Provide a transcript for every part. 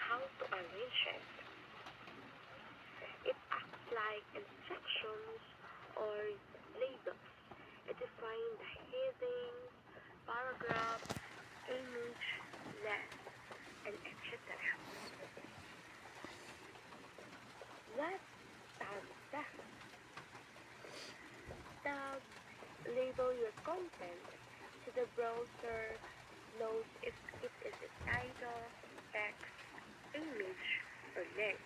how to arrange it. It acts like instructions or labels. It defines the heading, paragraph, image, list, and etc. What tab does? Tab label your content so the browser knows if it is a title, text, image, or link.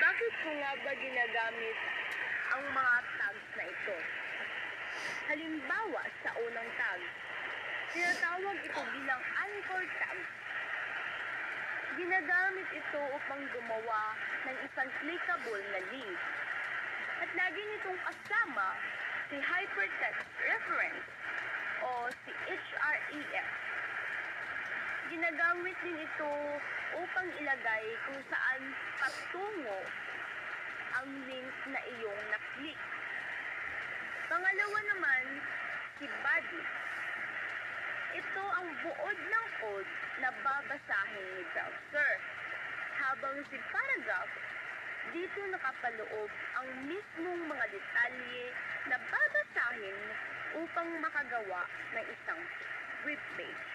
Bakit ko nga ba ginagamit ang mga tags na ito? Halimbawa, sa unang tag, tinatawag ito bilang anchor tag. Ginagamit ito upang gumawa ng isang clickable na link. At lagi nitong kasama si Hypertext Reference o si href. Ginagamit din ito upang ilagay kung saan patungo ang link na iyong na-click. Pangalawa naman, si body. Ito ang buod ng code na babasahin ni browser. Habang si paragraph, dito nakapaloob ang mismong mga detalye na babasahin upang makagawa ng isang web page.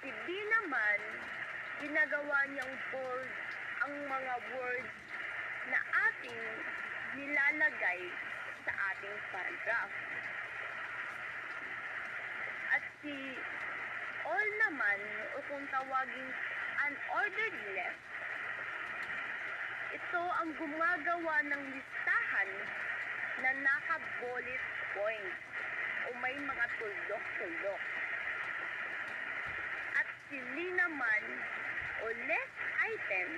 Si B naman, ginagawa niyang bold ang mga words na ating nilalagay sa ating paragraph. At si all naman, o kung tawagin unordered list, ito ang gumagawa ng listahan na naka-bullet points o may mga tuldok-tuldok. At si Li naman, o list item,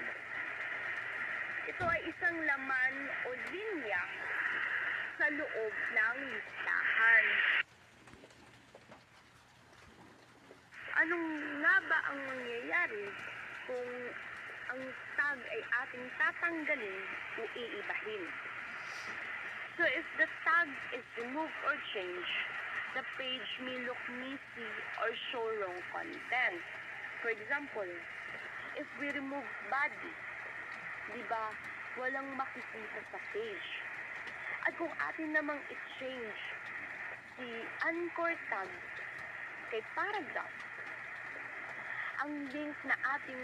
ito ay isang laman o linya sa loob ng listahan. Anong nga ba ang mangyayari kung ang tag ay ating tatanggalin o iibahin? So if the tag is removed or changed, the page may look messy or show wrong content. For example, if we remove body, di ba, walang makikita sa page. At kung atin namang i-change si anchor tag kay paragraph, ang link na ating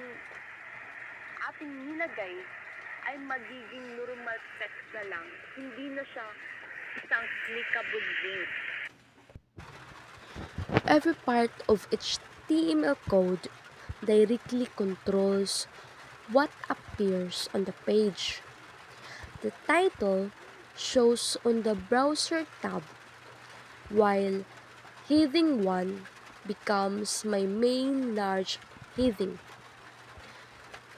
nilagay ay magiging normal text na lang. Hindi na siya isang clickable link. Every part of HTML code directly controls what appears on the page. The title shows on the browser tab, while heading 1 becomes my main large heading.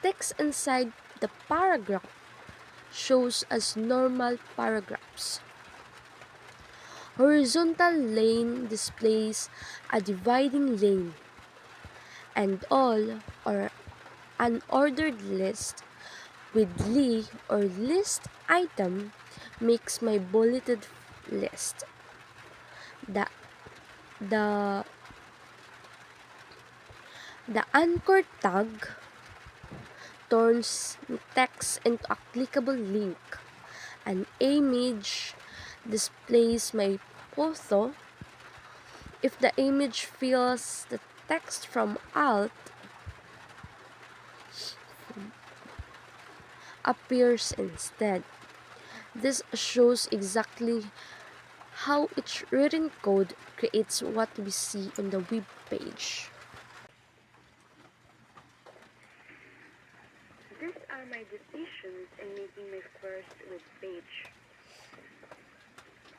Text inside the paragraph shows as normal paragraphs. Horizontal lane displays a dividing lane, and all or unordered list with li or list item makes my bulleted list. The anchor tag turns text into a clickable link. An image displays my photo. If the image fills the text from alt, appears instead. This shows exactly how each written code creates what we see on the web page. These are my decisions in making my first web page.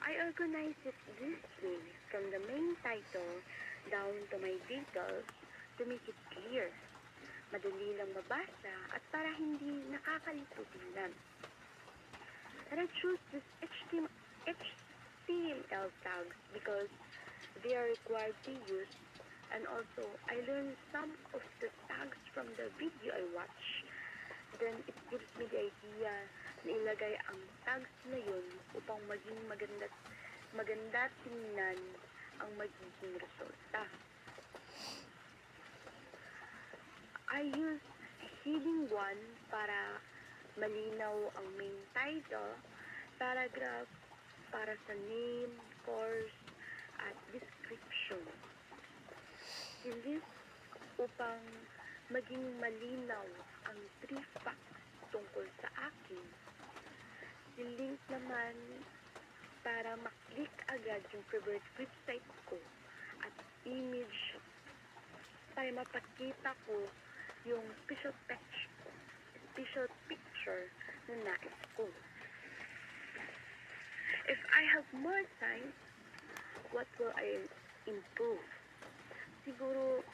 I organize it this way from the main title down to my details to make it clear, madali lang mabasa at para hindi nakakalito tingnan. And I choose this HTML tags because they are required to use, and also I learned some of the tags from the video I watched. Then it gives me the idea na ilagay ang tags na yun upang maging maganda tingnan ang magiging resulta. I use heading 1 para malinaw ang main title, paragraph para sa name, course, at description. I-list upang maging malinaw ang 3 facts tungkol sa akin. I-link naman para maklik agad yung favorite website ko at image para mapakita ko yung special picture na nais ko. If I have more time, what will I improve? Siguro,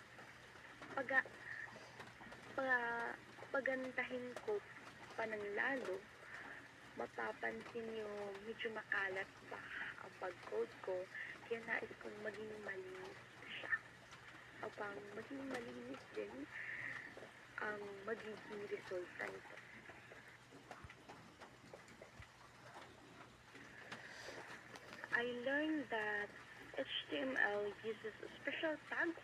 pagandahin ko pa ng lalo, mapapansin yung medyo makalat pa ang pag-code ko, kaya nais kong maging malinis siya. Upang maging malinis din ang magiging resulta nito. I learned that HTML uses special tags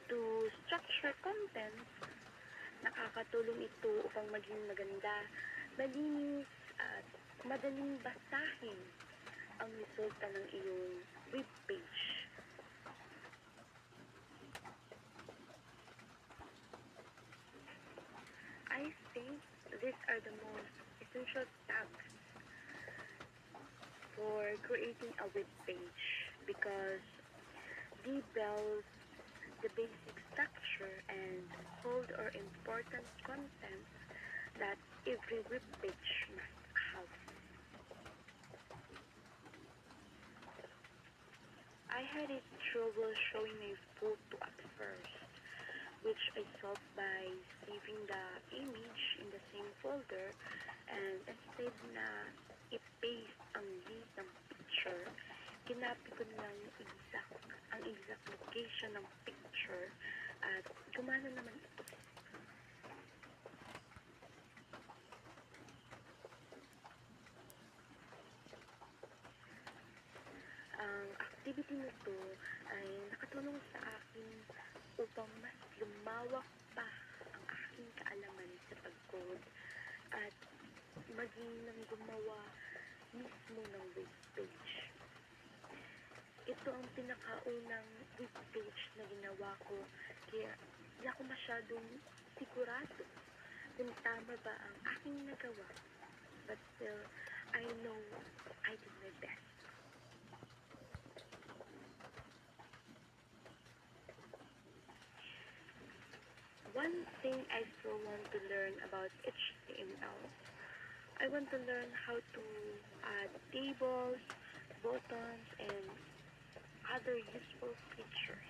to structure content. Nakakatulong ito upang maging maganda, malinis, at madaling basahin ang resulta ng iyong web page. I think these are the most essential tags for creating a web page because they build the basic structure and hold or important content that every web page must have. I had a trouble showing a photo at first, which I solved by saving the image in the same folder, and instead na i-paste ang link ng picture, kinopy ko lang ang exact location ng picture at gumana naman ito. Ang activity nito ay nakatulong sa akin upang mas lumawak pa ang aking kaalaman sa pag-code at maging nang gumawa mismo ng web page. Ito ang pinakaunang web page na ginawa ko, kaya hindi ako masyadong sigurado kung tama ba ang aking nagawa. But still, I know I did my best. One thing I still want to learn about HTML, I want to learn how to add tables, buttons, and other useful features.